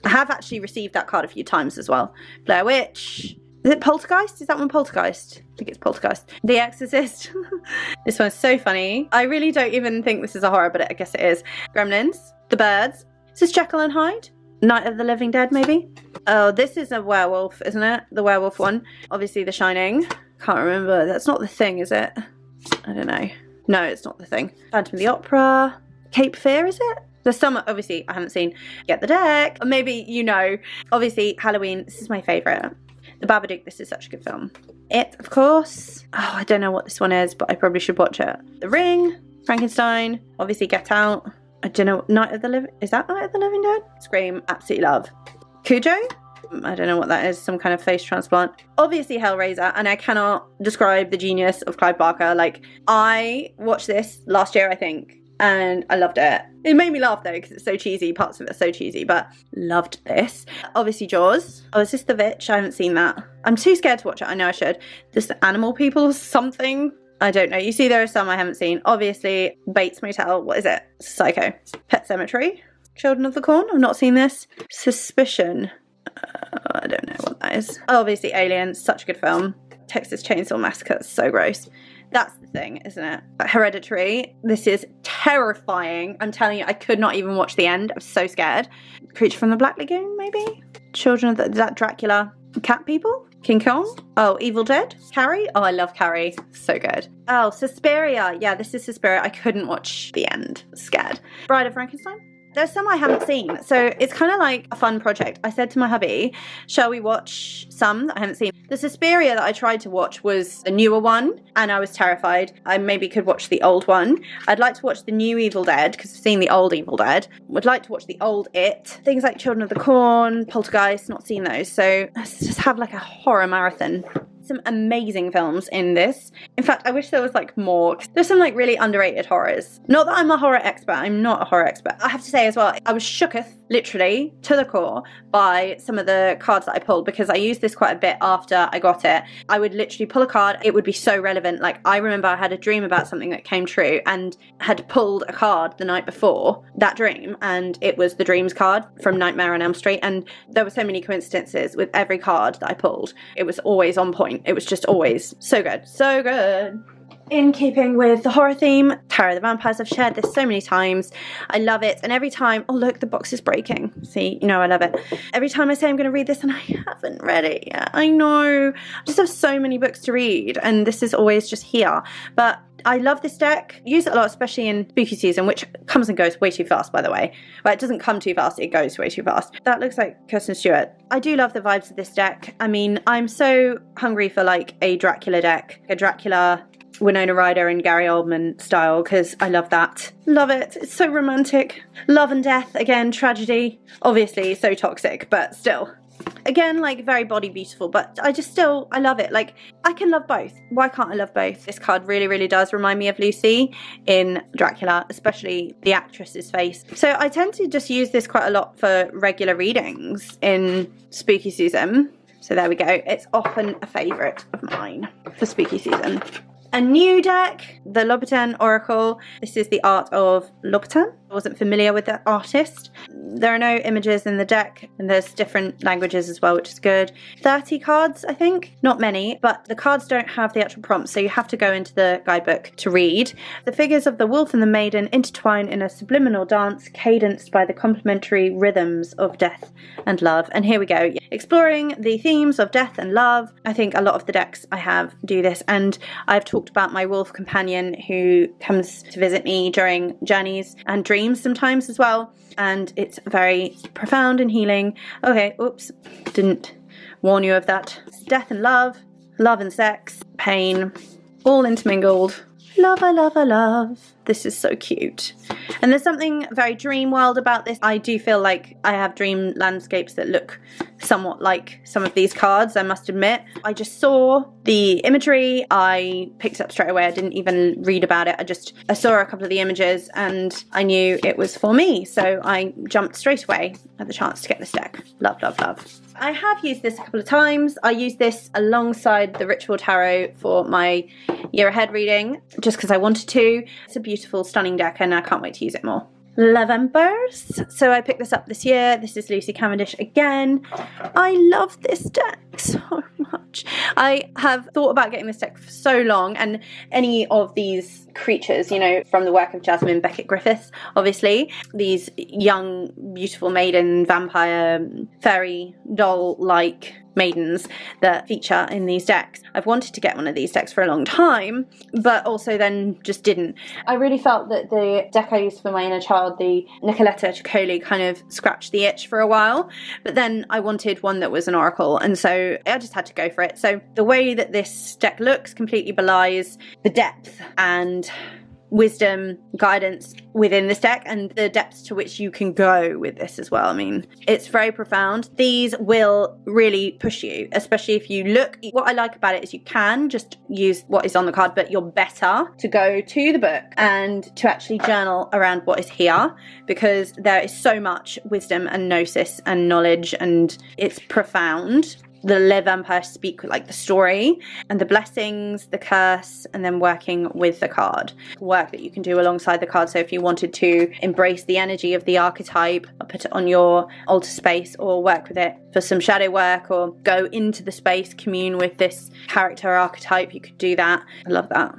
I have actually received that card a few times as well. Blair Witch. Is it Poltergeist? Is that one Poltergeist? I think it's Poltergeist. The Exorcist. This one's so funny. I really don't even think this is a horror, but I guess it is. Gremlins. The Birds. Is this Jekyll and Hyde? Night of the Living Dead, maybe? Oh, this is a werewolf, isn't it? The werewolf one. Obviously The Shining. Can't remember. That's not The Thing, is it? I don't know. No, it's not The Thing. Phantom of the Opera. Cape Fear, is it? There's some, obviously, I haven't seen. Get the Deck. Or maybe you know. Obviously, Halloween. This is my favourite. The Babadook, this is such a good film. It, of course. Oh, I don't know what this one is, but I probably should watch it. The Ring, Frankenstein, obviously Get Out. I don't know, Night of the Living, is that Night of the Living Dead? Scream, absolutely love. Cujo, I don't know what that is, some kind of face transplant. Obviously Hellraiser, and I cannot describe the genius of Clive Barker. Like, I watched this last year, I think, and I loved it. It made me laugh though, because it's so cheesy, parts of it are so cheesy, but loved this. Obviously Jaws. Oh, is this The Witch? I haven't seen that. I'm too scared to watch it, I know I should. This The Animal People or something? I don't know. You see there are some I haven't seen. Obviously, Bates Motel. What is it? Psycho. Pet Sematary. Children of the Corn. I've not seen this. Suspicion. I don't know what that is. Obviously, Alien. Such a good film. Texas Chainsaw Massacre. So gross. That's the thing, isn't it? Hereditary. This is terrifying. I'm telling you, I could not even watch the end. I was so scared. Creature from the Black Lagoon, maybe? Children of the... Is that Dracula? Cat People? King Kong? Oh, Evil Dead? Carrie? Oh, I love Carrie. So good. Oh, Suspiria. Yeah, this is Suspiria. I couldn't watch the end. Scared. Bride of Frankenstein? There's some I haven't seen, so it's kind of like a fun project. I said to my hubby, shall we watch some that I haven't seen? The Suspiria that I tried to watch was a newer one, and I was terrified. I maybe could watch the old one. I'd like to watch the new Evil Dead, because I've seen the old Evil Dead. Would like to watch the old It. Things like Children of the Corn, Poltergeist, not seen those, so let's just have like a horror marathon. Some amazing films in this. In fact, I wish there was like more. There's some like really underrated horrors. Not that I'm a horror expert. I'm not a horror expert. I have to say as well, I was shooketh, literally, to the core by some of the cards that I pulled, because I used this quite a bit after I got it. I would literally pull a card. It would be so relevant. Like, I remember I had a dream about something that came true and had pulled a card the night before that dream, and it was the Dreams card from Nightmare on Elm Street, and there were so many coincidences with every card that I pulled. It was always on point. It was just always so good. So good. In keeping with the horror theme, Terror of the Vampires. I've shared this so many times. I love it. And every time, oh look, the box is breaking. See, you know I love it. Every time I say I'm going to read this and I haven't read it yet. I know. I just have so many books to read and this is always just here. But I love this deck. Use it a lot, especially in spooky season, which comes and goes way too fast, by the way. Well, it doesn't come too fast, it goes way too fast. That looks like Kirsten Stewart. I do love the vibes of this deck. I mean, I'm so hungry for like a Dracula deck. A Dracula, Winona Ryder and Gary Oldman style, because I love that. Love it. It's so romantic. Love and death, again, tragedy. Obviously, so toxic, but still. Again, like, very body beautiful, but I love it. Like, I can love both. Why can't I love both? This card really, really does remind me of Lucy in Dracula, especially the actress's face. So I tend to just use this quite a lot for regular readings in spooky season. So there we go. It's often a favourite of mine for spooky season. A new deck, the Lopatin Oracle. This is the art of Lopatin. I wasn't familiar with that artist. There are no images in the deck, and there's different languages as well, which is good. 30 cards, I think. Not many, but the cards don't have the actual prompts, so you have to go into the guidebook to read. The figures of the wolf and the maiden intertwine in a subliminal dance cadenced by the complementary rhythms of death and love. And here we go. Exploring the themes of death and love. I think a lot of the decks I have do this, and I've talked about my wolf companion who comes to visit me during journeys and dreams sometimes as well, and it's very profound and healing. Okay, oops, didn't warn you of that. Death and love and sex, pain, all intermingled. Love, I love, I love. This is so cute. And there's something very dream world about this. I do feel like I have dream landscapes that look somewhat like some of these cards, I must admit. I just saw the imagery. I picked it up straight away. I didn't even read about it. I saw a couple of the images and I knew it was for me. So I jumped straight away at the chance to get this deck. Love, love, love. I have used this a couple of times. I used this alongside the Ritual Tarot for my year ahead reading, just because I wanted to. It's a beautiful, stunning deck and I can't wait to use it more. Vampyres. So I picked this up this year. This is Lucy Cavendish again. I love this deck so much. I have thought about getting this deck for so long, and any of these creatures, you know, from the work of Jasmine Beckett Griffiths, obviously, these young, beautiful maiden, vampire, fairy, doll-like maidens that feature in these decks. I've wanted to get one of these decks for a long time, but also then just didn't. I really felt that the deck I used for my inner child, the Nicoletta Ciccoli, kind of scratched the itch for a while, but then I wanted one that was an oracle, and so I just had to go for it. So the way that this deck looks completely belies the depth and wisdom, guidance within this deck, and the depths to which you can go with this as well. I mean, it's very profound. These will really push you, especially if you look. What I like about it is you can just use what is on the card, but you're better to go to the book and to actually journal around what is here, because there is so much wisdom and gnosis and knowledge, and it's profound. The vampires speak like the story and the blessings, the curse, and then working with the card. Work that you can do alongside the card. So if you wanted to embrace the energy of the archetype, or put it on your altar space, or work with it for some shadow work, or go into the space, commune with this character archetype, you could do that. I love that.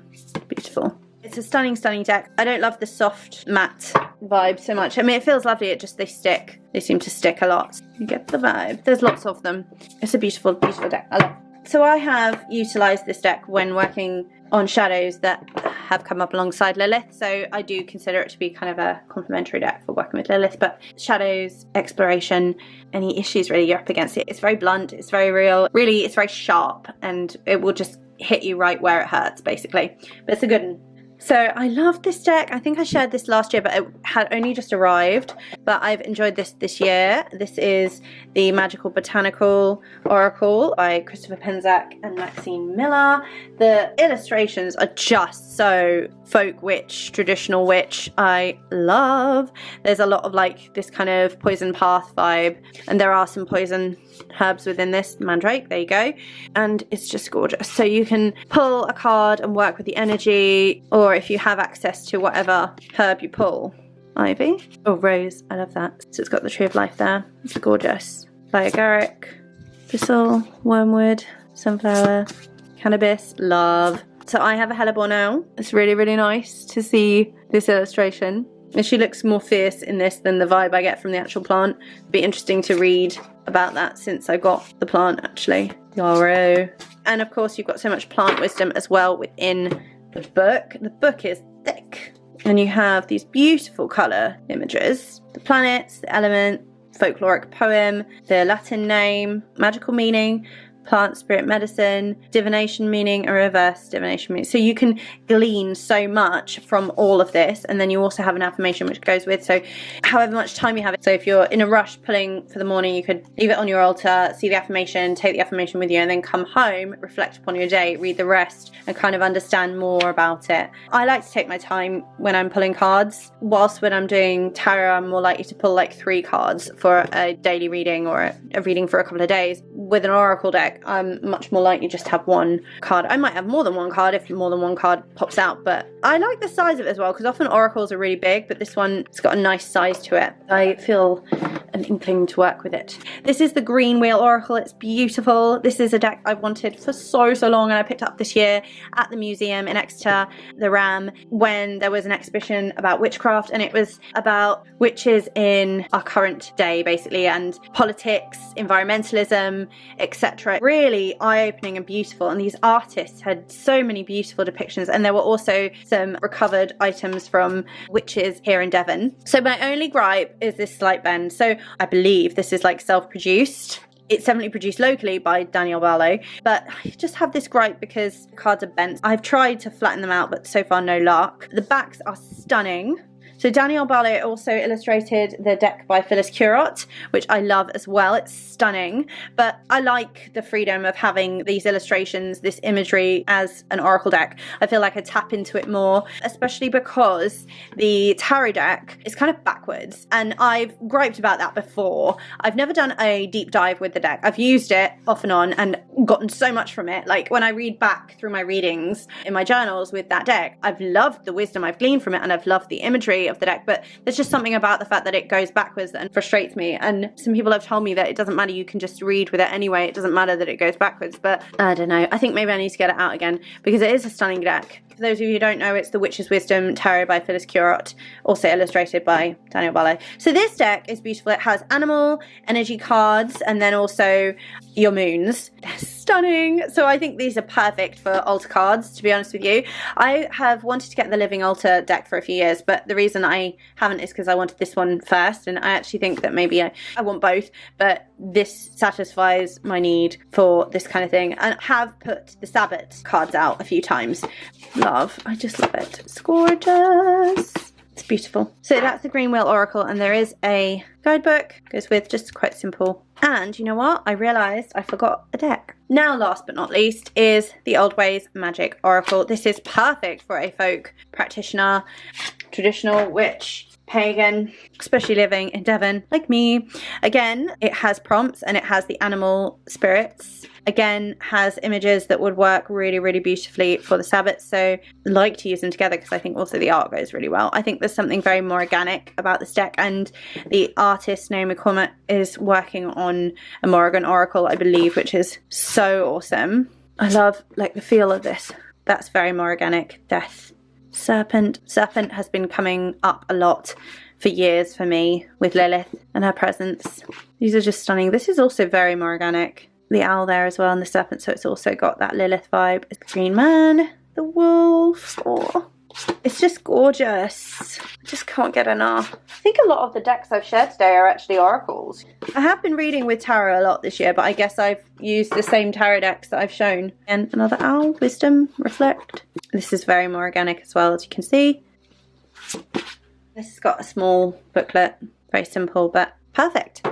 Beautiful. It's a stunning, stunning deck. I don't love the soft matte vibe so much. I mean, it feels lovely. They stick. They seem to stick a lot. You get the vibe. There's lots of them. It's a beautiful, beautiful deck. I love it. So I have utilised this deck when working on shadows that have come up alongside Lilith. So I do consider it to be kind of a complementary deck for working with Lilith. But shadows, exploration, any issues really you're up against it. It's very blunt. It's very real. Really, it's very sharp, and it will just hit you right where it hurts, basically. But it's a good one. So I love this deck. I think I shared this last year, but it had only just arrived. But I've enjoyed this year. This is the Magical Botanical Oracle by Christopher Penczak and Maxine Miller. The illustrations are just so folk witch, traditional witch. I love. There's a lot of like this kind of poison path vibe, and there are some poison herbs within this. Mandrake, there you go. And it's just gorgeous. So you can pull a card and work with the energy, or if you have access to whatever herb you pull. Ivy or rose, I love that. So it's got the tree of life there. It's gorgeous. Agaric, thistle, wormwood, sunflower, cannabis, love. So I have a hellebore now. It's really, really nice to see this illustration. And she looks more fierce in this than the vibe I get from the actual plant. It'd be interesting to read about that since I got the plant, actually. Yarrow. And of course you've got so much plant wisdom as well within the book. The book is thick. And you have these beautiful colour images. The planets, the element, folkloric poem, the Latin name, magical meaning, plant spirit medicine, divination meaning, and reverse divination meaning. So you can glean so much from all of this, and then you also have an affirmation which goes with, so however much time you have it. So if you're in a rush pulling for the morning, you could leave it on your altar, see the affirmation, take the affirmation with you, and then come home, reflect upon your day, read the rest, and kind of understand more about it. I like to take my time when I'm pulling cards, whilst when I'm doing tarot I'm more likely to pull like 3 cards for a daily reading or a reading for a couple of days. With an oracle deck I'm much more likely just to have 1 card. I might have more than 1 card if more than 1 card pops out, but I like the size of it as well, because often oracles are really big, but this one, it's got a nice size to it. I feel an inkling to work with it. This is the Green Wheel Oracle. It's beautiful. This is a deck I've wanted for so long, and I picked up this year at the museum in Exeter, the Ram, when there was an exhibition about witchcraft, and it was about witches in our current day basically, and politics, environmentalism, etc. Really eye-opening and beautiful, and these artists had so many beautiful depictions, and there were also some recovered items from witches here in Devon. So my only gripe is this slight bend. So I believe this is like self-produced. It's definitely produced locally by Danielle Barlow, but I just have this gripe because the cards are bent. I've tried to flatten them out, but so far no luck. The backs are stunning. So Danielle Barlow also illustrated the deck by Phyllis Curott, which I love as well. It's stunning, but I like the freedom of having these illustrations, this imagery as an oracle deck. I feel like I tap into it more, especially because the tarot deck is kind of backwards, and I've griped about that before. I've never done a deep dive with the deck. I've used it off and on and gotten so much from it. Like when I read back through my readings in my journals with that deck, I've loved the wisdom I've gleaned from it, and I've loved the imagery of the deck, but there's just something about the fact that it goes backwards that frustrates me. And some people have told me that it doesn't matter, you can just read with it anyway, it doesn't matter that it goes backwards. But I don't know, I think maybe I need to get it out again, because it is a stunning deck. For those of you who don't know, it's the Witch's Wisdom Tarot by Phyllis Curott, also illustrated by Danielle Barlow. So this deck is beautiful. It has animal energy cards and then also your moons. They're stunning. So I think these are perfect for altar cards, to be honest with you. I have wanted to get the Living Altar deck for a few years, but the reason I haven't is because I wanted this one first, and I actually think that maybe I want both, but this satisfies my need for this kind of thing. And I have put the Sabbath cards out a few times. Love. I just love it. It's gorgeous. It's beautiful. So that's the Green Wheel Oracle, and there is a guidebook. Goes with, just quite simple. And you know what? I realised I forgot a deck. Now, last but not least, is the Old Ways Magic Oracle. This is perfect for a folk practitioner, traditional witch, pagan, especially living in Devon like me. Again, it has prompts and it has the animal spirits. Again, has images that would work really, really beautifully for the Sabbats. So I like to use them together because I think also the art goes really well. I think there's something very more organic about this deck, and the artist Naomi Cormack is working on a Morrigan Oracle, I believe, which is so awesome. I love like the feel of this. That's very more organic. Death. Serpent. Serpent has been coming up a lot for years for me with Lilith and her presence. These are just stunning. This is also very more organic. The owl there as well and the serpent, so it's also got that Lilith vibe. The green man, the wolf. Oh, it's just gorgeous. I just can't get enough. I think a lot of the decks I've shared today are actually oracles. I have been reading with tarot a lot this year, but I guess I've used the same tarot decks that I've shown. And another owl, wisdom, reflect. This is very more organic as well, as you can see. This has got a small booklet, very simple but perfect.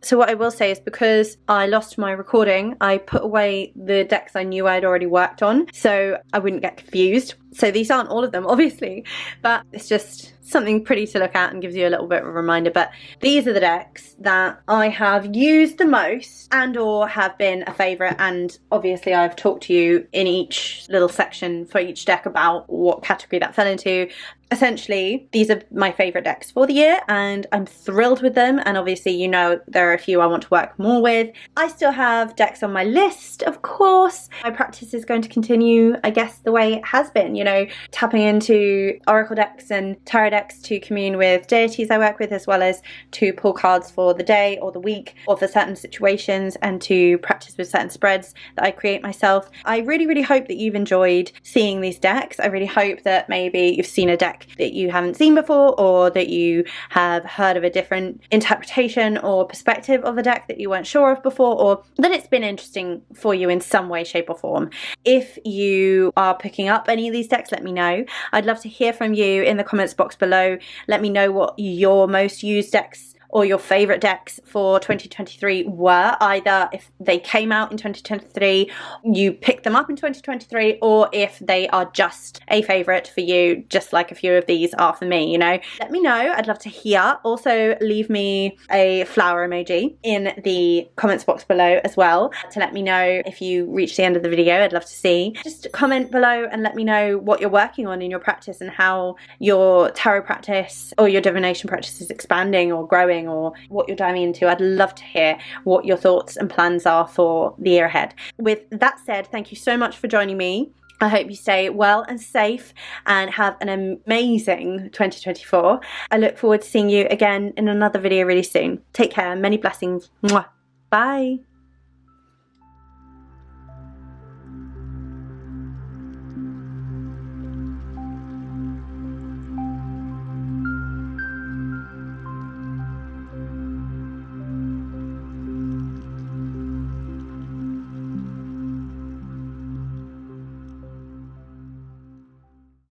So what I will say is, because I lost my recording, I put away the decks I knew I'd already worked on so I wouldn't get confused. So these aren't all of them, obviously, but it's just something pretty to look at and gives you a little bit of a reminder. But these are the decks that I have used the most and or have been a favourite, and obviously I've talked to you in each little section for each deck about what category that fell into. Essentially, these are my favourite decks for the year and I'm thrilled with them, and obviously you know there are a few I want to work more with. I still have decks on my list, of course. My practice is going to continue, I guess, the way it has been, you know, tapping into oracle decks and tarot decks to commune with deities I work with, as well as to pull cards for the day or the week or for certain situations, and to practice with certain spreads that I create myself. I really, really hope that you've enjoyed seeing these decks. I really hope that maybe you've seen a deck that you haven't seen before, or that you have heard of a different interpretation or perspective of a deck that you weren't sure of before, or that it's been interesting for you in some way, shape or form. If you are picking up any of these decks, let me know. I'd love to hear from you in the comments box below. Let me know what your most used decks or your favourite decks for 2023 were, either if they came out in 2023, you picked them up in 2023, or if they are just a favourite for you, just like a few of these are for me, you know. Let me know, I'd love to hear. Also leave me a flower emoji in the comments box below as well to let me know if you reach the end of the video. I'd love to see. Just comment below and let me know what you're working on in your practice and how your tarot practice or your divination practice is expanding or growing, or what you're diving into. I'd love to hear what your thoughts and plans are for the year ahead. With that said, thank you so much for joining me. I hope you stay well and safe and have an amazing 2024. I look forward to seeing you again in another video really soon. Take care. Many blessings. Mwah. Bye.